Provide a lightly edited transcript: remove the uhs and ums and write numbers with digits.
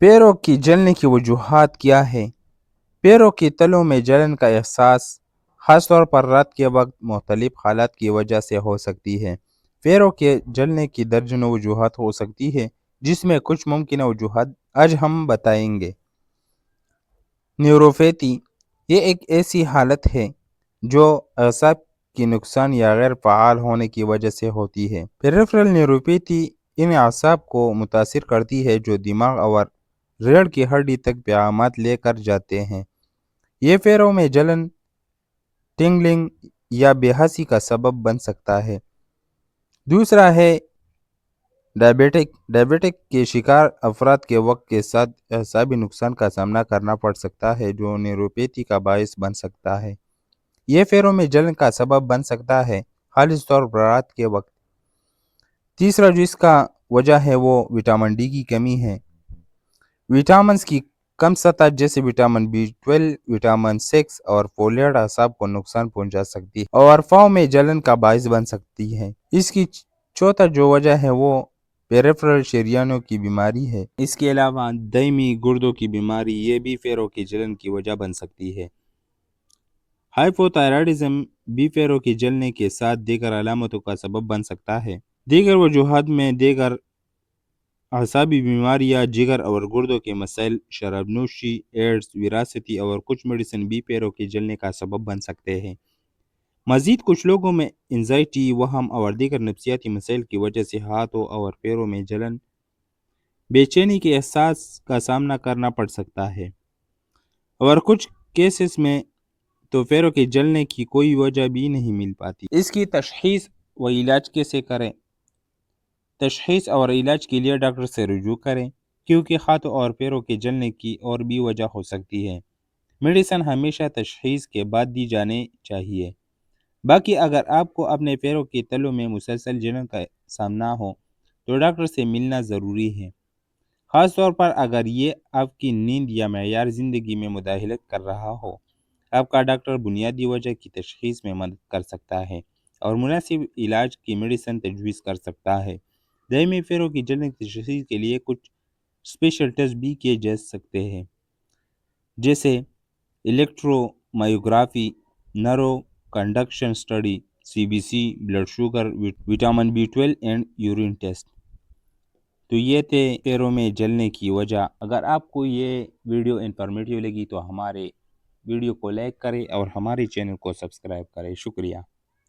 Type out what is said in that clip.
پیروں کی جلنے کی وجوہات کیا ہے؟ پیروں کی تلوں میں جلن کا احساس خاص طور پر رات کے وقت مختلف حالات کی وجہ سے ہو سکتی ہے۔ پیروں کے جلنے کی درجنوں وجوہات ہو سکتی ہے، جس میں کچھ ممکنہ وجوہات آج ہم بتائیں گے۔ نیوروپیتھی یہ ایک ایسی حالت ہے جو اعصاب کی نقصان یا غیر فعال ہونے کی وجہ سے ہوتی ہے۔ پیریفرل نیوروپیتھی ان اعصاب کو متاثر کرتی ہے جو دماغ اور ریڑھ کی ہڈی تک پیغامات لے کر جاتے ہیں۔ یہ پیروں میں جلن، ٹنگلنگ یا بے حسی کا سبب بن سکتا ہے۔ دوسرا ہے ڈائبٹک کے شکار افراد کے وقت کے ساتھ اعصابی نقصان کا سامنا کرنا پڑ سکتا ہے جو نیوروپیتھی کا باعث بن سکتا ہے۔ یہ پیروں میں جلن کا سبب بن سکتا ہے، خالص طور پر رات کے وقت۔ تیسرا جو اس کا وجہ ہے وہ وٹامن ڈی کی کمی ہے۔ وٹامنز کی کم سطح جیسے وٹامن B12، وٹامن 6 اور فولیٹ اعصاب کو نقصان پہنچا سکتی ہے اور فاؤں میں جلن کا باعث بن سکتی ہے۔ اس کی چوتھا جو وجہ ہے وہ پیریفرل شریانوں کی بیماری ہے۔ اس کے علاوہ دائمی گردوں کی بیماری یہ بھی پیروں کی جلن کی وجہ بن سکتی ہے۔ ہائپوتھائرائڈزم بھی پیروں کی جلنے کے ساتھ دیگر علامتوں کا سبب بن سکتا ہے۔ دیگر وجوہات میں دیگر اعصابی بیماریاں، جگر اور گردوں کے مسائل، شراب نوشی، ایڈز، وراثتی اور کچھ میڈیسن بھی پیروں کے جلنے کا سبب بن سکتے ہیں۔ مزید کچھ لوگوں میں انزائٹی، وہم اور دیگر نفسیاتی مسائل کی وجہ سے ہاتھوں اور پیروں میں جلن، بے چینی کے احساس کا سامنا کرنا پڑ سکتا ہے، اور کچھ کیسز میں تو پیروں کے جلنے کی کوئی وجہ بھی نہیں مل پاتی۔ اس کی تشخیص و علاج کیسے کریں؟ تشخیص اور علاج کے لیے ڈاکٹر سے رجوع کریں، کیونکہ ہاتھوں اور پیروں کے جلنے کی اور بھی وجہ ہو سکتی ہے۔ میڈیسن ہمیشہ تشخیص کے بعد دی جانی چاہیے۔ باقی اگر آپ کو اپنے پیروں کے تلوں میں مسلسل جلن کا سامنا ہو تو ڈاکٹر سے ملنا ضروری ہے، خاص طور پر اگر یہ آپ کی نیند یا معیار زندگی میں مداخلت کر رہا ہو۔ آپ کا ڈاکٹر بنیادی وجہ کی تشخیص میں مدد کر سکتا ہے اور مناسب علاج کی میڈیسن تجویز کر سکتا ہے۔ دائمی پیروں کی جلن کی تشخیص کے لیے کچھ اسپیشل ٹیسٹ بھی کیے جا سکتے ہیں، جیسے electromyography, nerve conduction study, CBC، blood sugar, vitamin B12 and urine test. تو یہ تھے پیروں میں جلنے کی وجہ۔ اگر آپ کو یہ ویڈیو انفارمیٹیو لگی تو ہمارے ویڈیو کو لائک کریں اور ہمارے چینل کو سبسکرائب کریں۔ شکریہ۔